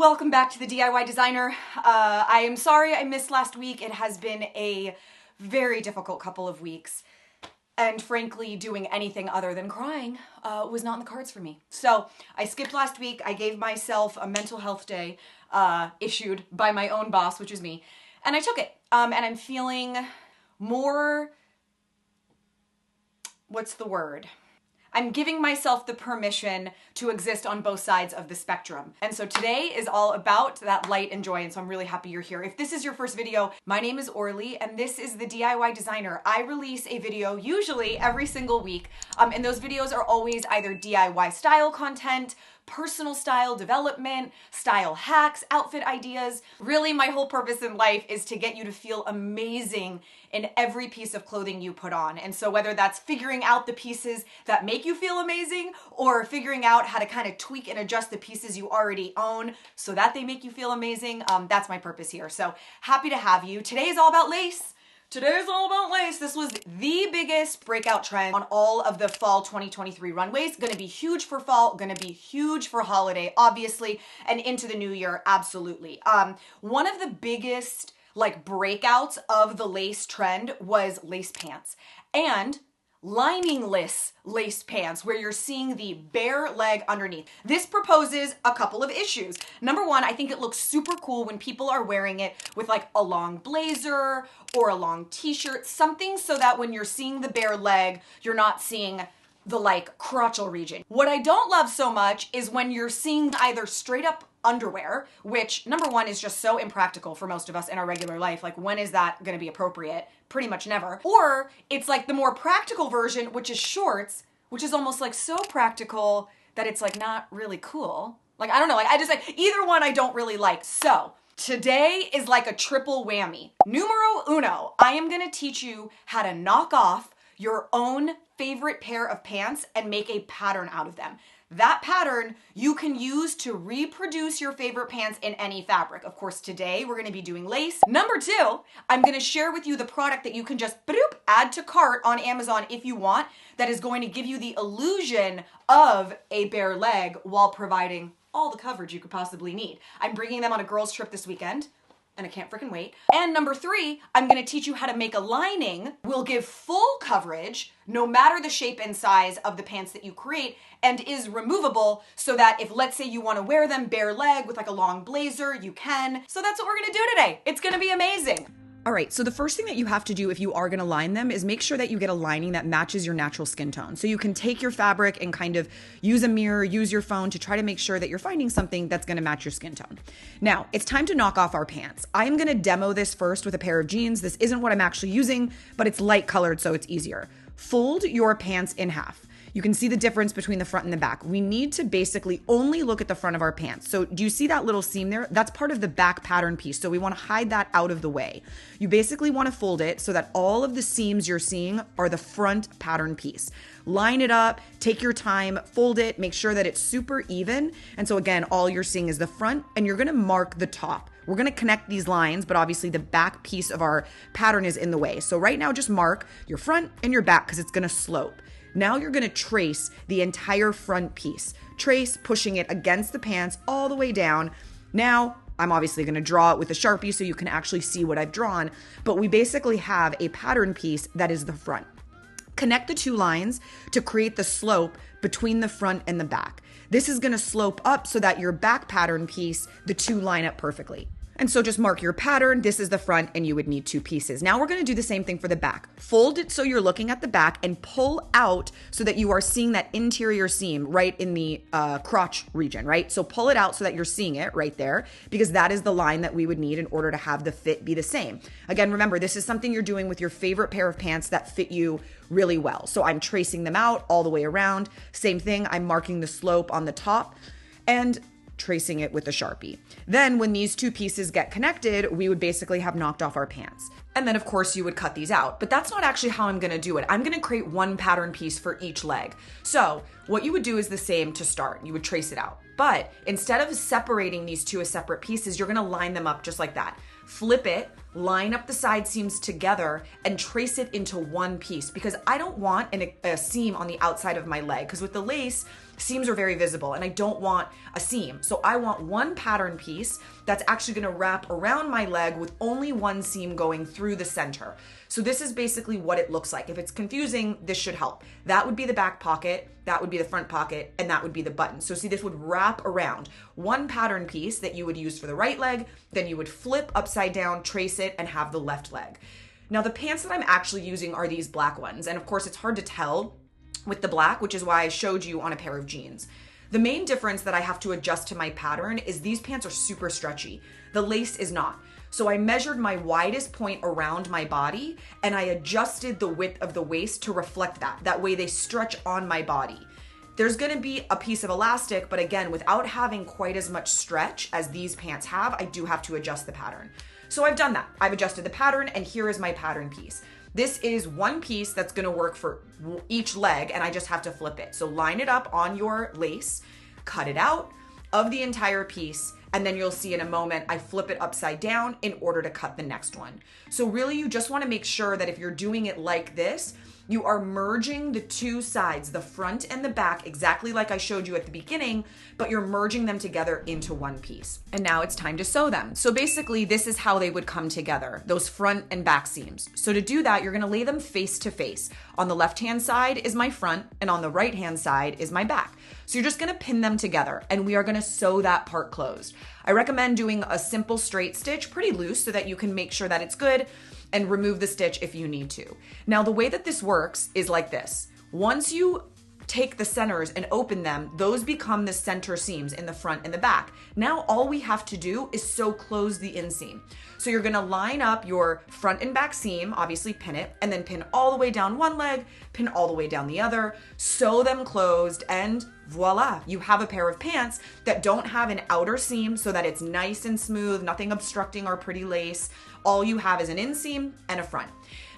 Welcome back to the DIY Designer. I am sorry I missed last week. It has been a very difficult couple of weeks. And frankly, doing anything other than crying was not in the cards for me. So I skipped last week. I gave myself a mental health day issued by my own boss, which is me. And I took it. And I'm feeling more, what's the word? I'm giving myself the permission to exist on both sides of the spectrum. And so today is all about that light and joy, and so I'm really happy you're here. If this is your first video, my name is Orly, and this is the DIY Designer. I release a video usually every single week, and those videos are always either DIY style content, personal style development, style hacks, outfit ideas. Really, my whole purpose in life is to get you to feel amazing in every piece of clothing you put on. And so whether that's figuring out the pieces that make you feel amazing or figuring out how to kind of tweak and adjust the pieces you already own so that they make you feel amazing, that's my purpose here. So happy to have you. Today is all about lace. Today's all about lace. This was the biggest breakout trend on all of the fall 2023 runways. Gonna be huge for fall, gonna be huge for holiday, obviously, and into the new year, absolutely. One of the biggest breakouts of the lace trend was lace pants and liningless lace pants where you're seeing the bare leg underneath. This proposes a couple of issues. Number one, I think it looks super cool when people are wearing it with a long blazer or a long t-shirt, something so that when you're seeing the bare leg, you're not seeing the crotchal region. What I don't love so much is when you're seeing either straight up underwear, which number one is just so impractical for most of us in our regular life. When is that gonna be appropriate? Pretty much never. Or it's the more practical version, which is shorts, which is almost so practical that it's not really cool. I don't know, I just either one I don't really like. So today is a triple whammy. Numero uno, I am gonna teach you how to knock off your own favorite pair of pants and make a pattern out of them. That pattern you can use to reproduce your favorite pants in any fabric. Of course, today we're gonna be doing lace. Number two, I'm gonna share with you the product that you can just add to cart on Amazon if you want, that is going to give you the illusion of a bare leg while providing all the coverage you could possibly need. I'm bringing them on a girls trip this weekend, and I can't freaking wait. And number three, I'm gonna teach you how to make a lining. Will give full coverage no matter the shape and size of the pants that you create, and is removable so that if, let's say, you wanna wear them bare leg with a long blazer, you can. So that's what we're gonna do today. It's gonna be amazing. All right, so the first thing that you have to do if you are gonna line them is make sure that you get a lining that matches your natural skin tone. So you can take your fabric and kind of use a mirror, use your phone to try to make sure that you're finding something that's gonna match your skin tone. Now, it's time to knock off our pants. I'm gonna demo this first with a pair of jeans. This isn't what I'm actually using, but it's light colored, so it's easier. Fold your pants in half. You can see the difference between the front and the back. We need to basically only look at the front of our pants. So do you see that little seam there? That's part of the back pattern piece. So we want to hide that out of the way. You basically want to fold it so that all of the seams you're seeing are the front pattern piece. Line it up, take your time, fold it, make sure that it's super even. And so again, all you're seeing is the front, and you're going to mark the top. We're going to connect these lines, but obviously the back piece of our pattern is in the way. So right now, just mark your front and your back because it's going to slope. Now you're gonna trace the entire front piece. Trace, pushing it against the pants all the way down. Now, I'm obviously gonna draw it with a Sharpie so you can actually see what I've drawn, but we basically have a pattern piece that is the front. Connect the two lines to create the slope between the front and the back. This is gonna slope up so that your back pattern piece, the two line up perfectly. And so just mark your pattern. This is the front, and you would need two pieces. Now we're gonna do the same thing for the back. Fold it so you're looking at the back and pull out so that you are seeing that interior seam right in the crotch region, right? So pull it out so that you're seeing it right there, because that is the line that we would need in order to have the fit be the same. Again, remember, this is something you're doing with your favorite pair of pants that fit you really well. So I'm tracing them out all the way around. Same thing, I'm marking the slope on the top and tracing it with a Sharpie. Then when these two pieces get connected, we would basically have knocked off our pants. And then of course you would cut these out, but that's not actually how I'm gonna do it. I'm gonna create one pattern piece for each leg. So what you would do is the same to start. You would trace it out. But instead of separating these two as separate pieces, you're gonna line them up just like that. Flip it line up the side seams together and trace it into one piece, because I don't want a seam on the outside of my leg, because with the lace, seams are very visible and I don't want a seam. So I want one pattern piece that's actually gonna wrap around my leg with only one seam going through the center. So this is basically what it looks like. If it's confusing, this should help. That would be the back pocket, that would be the front pocket, and that would be the button. So see, this would wrap around one pattern piece that you would use for the right leg, then you would flip upside down, trace it, and have the left leg. Now the pants that I'm actually using are these black ones. And of course it's hard to tell with the black, which is why I showed you on a pair of jeans. The main difference that I have to adjust to my pattern is these pants are super stretchy. The lace is not. So I measured my widest point around my body and I adjusted the width of the waist to reflect that. That way they stretch on my body. There's gonna be a piece of elastic, but again, without having quite as much stretch as these pants have, I do have to adjust the pattern. So I've done that. I've adjusted the pattern and here is my pattern piece. This is one piece that's gonna work for each leg and I just have to flip it. So line it up on your lace, cut it out of the entire piece, and then you'll see in a moment, I flip it upside down in order to cut the next one. So really you just wanna make sure that if you're doing it like this, you are merging the two sides, the front and the back, exactly like I showed you at the beginning, but you're merging them together into one piece. And now it's time to sew them. So basically this is how they would come together, those front and back seams. So to do that, you're gonna lay them face to face. On the left-hand side is my front and on the right-hand side is my back. So you're just gonna pin them together and we are gonna sew that part closed. I recommend doing a simple straight stitch, pretty loose, so that you can make sure that it's good and remove the stitch if you need to. Now, the way that this works is like this. Once you take the centers and open them, those become the center seams in the front and the back. Now, all we have to do is sew close the inseam. So you're gonna line up your front and back seam, obviously pin it, and then pin all the way down one leg, pin all the way down the other, sew them closed, and voila, you have a pair of pants that don't have an outer seam so that it's nice and smooth, nothing obstructing our pretty lace. All you have is an inseam and a front.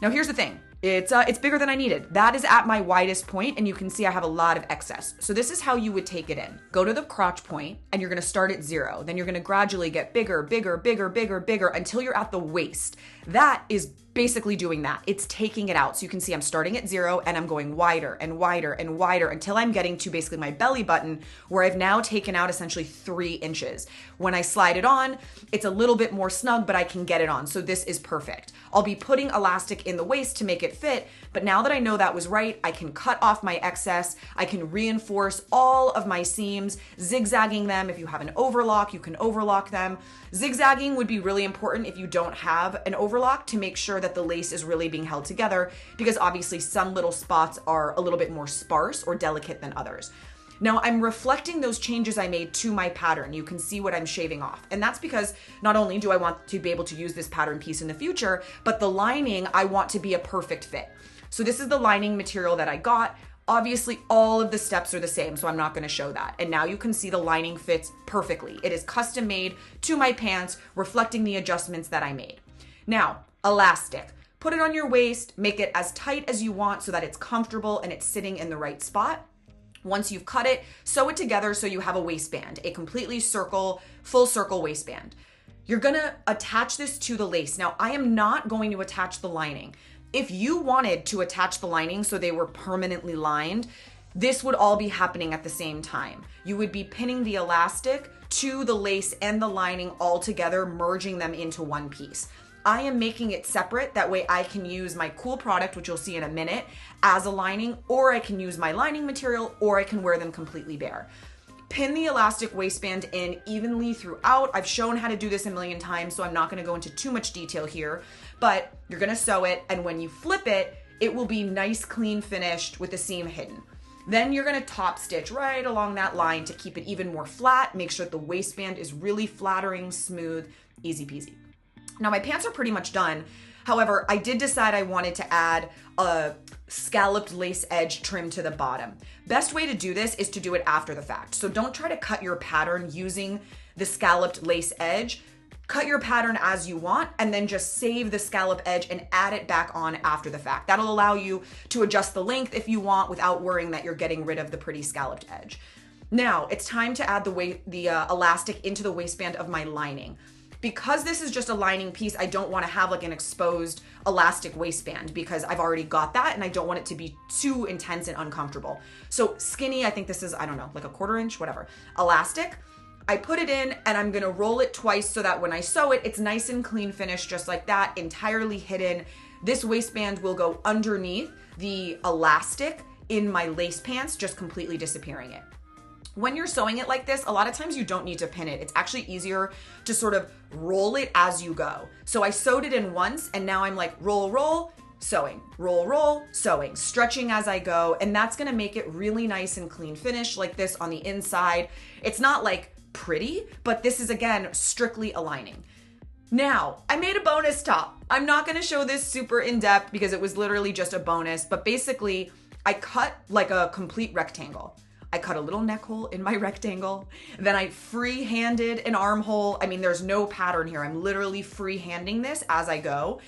Now here's the thing, it's bigger than I needed. That is at my widest point and you can see I have a lot of excess. So this is how you would take it in. Go to the crotch point and you're gonna start at 0. Then you're gonna gradually get bigger, bigger, bigger, bigger, bigger until you're at the waist. That is basically doing that. It's taking it out. So you can see I'm starting at 0 and I'm going wider and wider and wider until I'm getting to basically my belly button, where I've now taken out essentially 3 inches. When I slide it on, it's a little bit more snug, but I can get it on. So this is perfect. I'll be putting elastic in the waist to make it fit, but now that I know that was right, I can cut off my excess. I can reinforce all of my seams, zigzagging them. If you have an overlock, you can overlock them. Zigzagging would be really important if you don't have an overlock, to make sure that the lace is really being held together, because obviously some little spots are a little bit more sparse or delicate than others. Now I'm reflecting those changes I made to my pattern. You can see what I'm shaving off. And that's because not only do I want to be able to use this pattern piece in the future, but the lining I want to be a perfect fit. So this is the lining material that I got. Obviously all of the steps are the same, so I'm not gonna show that. And now you can see the lining fits perfectly. It is custom made to my pants, reflecting the adjustments that I made. Now, elastic. Put it on your waist, make it as tight as you want so that it's comfortable and it's sitting in the right spot. Once you've cut it, sew it together so you have a waistband, a completely full circle waistband. You're gonna attach this to the lace. Now, I am not going to attach the lining. If you wanted to attach the lining so they were permanently lined, this would all be happening at the same time. You would be pinning the elastic to the lace and the lining all together, merging them into one piece. I am making it separate. That way I can use my cool product, which you'll see in a minute, as a lining, or I can use my lining material, or I can wear them completely bare. Pin the elastic waistband in evenly throughout. I've shown how to do this a million times, so I'm not gonna go into too much detail here, but you're gonna sew it, and when you flip it, it will be nice, clean finished with the seam hidden. Then you're gonna top stitch right along that line to keep it even more flat. Make sure that the waistband is really flattering, smooth, easy peasy. Now my pants are pretty much done. However, I did decide I wanted to add a scalloped lace edge trim to the bottom. Best way to do this is to do it after the fact. So don't try to cut your pattern using the scalloped lace edge. Cut your pattern as you want and then just save the scallop edge and add it back on after the fact. That'll allow you to adjust the length if you want without worrying that you're getting rid of the pretty scalloped edge. Now it's time to add the elastic into the waistband of my lining. Because this is just a lining piece, I don't want to have like an exposed elastic waistband because I've already got that and I don't want it to be too intense and uncomfortable. So skinny, I think this is, I don't know, like a 1/4 inch, whatever, elastic. I put it in and I'm gonna roll it twice so that when I sew it, it's nice and clean finish, just like that, entirely hidden. This waistband will go underneath the elastic in my lace pants, just completely disappearing it. When you're sewing it like this, a lot of times you don't need to pin it. It's actually easier to sort of roll it as you go. So I sewed it in once and now I'm like roll, roll, sewing, roll, roll, sewing, stretching as I go. And that's gonna make it really nice and clean finish like this on the inside. It's not like pretty, but this is again, strictly aligning. Now, I made a bonus top. I'm not gonna show this super in depth because it was literally just a bonus, but basically I cut like a complete rectangle. I cut a little neck hole in my rectangle. Then I free-handed an armhole. I mean, there's no pattern here. I'm literally free-handing this as I go.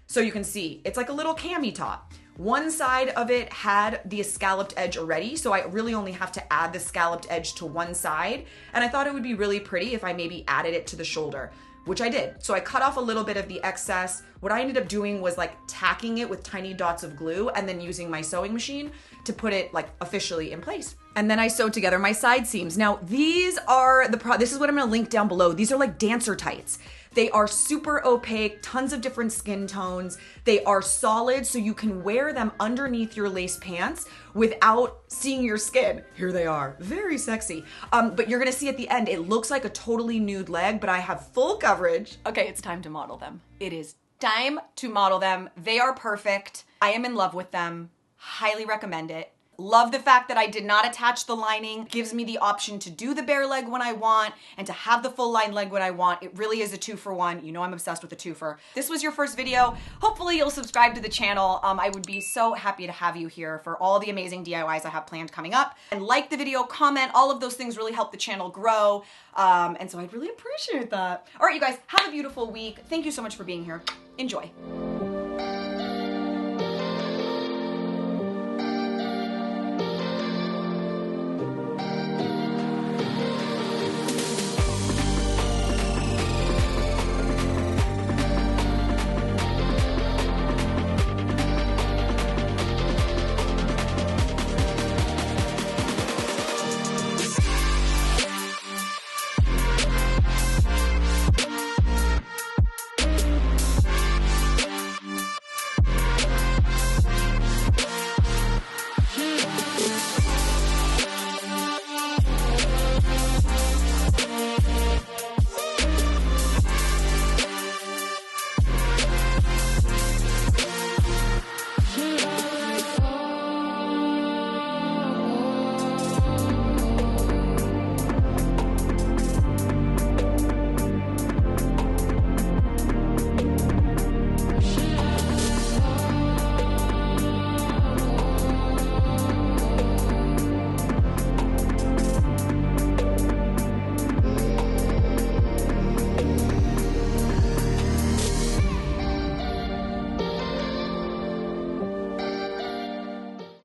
So you can see, it's like a little cami top. One side of it had the scalloped edge already, so I really only have to add the scalloped edge to one side. And I thought it would be really pretty if I maybe added it to the shoulder, which I did. So I cut off a little bit of the excess. What I ended up doing was like tacking it with tiny dots of glue and then using my sewing machine to put it like officially in place. And then I sewed together my side seams. Now these are this is what I'm gonna link down below. These are like dancer tights. They are super opaque, tons of different skin tones. They are solid, so you can wear them underneath your lace pants without seeing your skin. Here they are, very sexy. But you're gonna see at the end, it looks like a totally nude leg, but I have full coverage. Okay, it's time to model them. It is time to model them. They are perfect. I am in love with them. Highly recommend it. Love the fact that I did not attach the lining. Gives me the option to do the bare leg when I want and to have the full line leg when I want. It really is a 2-for-1. You know I'm obsessed with a 2-for. This was your first video. Hopefully you'll subscribe to the channel. I would be so happy to have you here for all the amazing DIYs I have planned coming up. And like the video, comment, all of those things really help the channel grow. And so I'd really appreciate that. All right, you guys, have a beautiful week. Thank you so much for being here. Enjoy.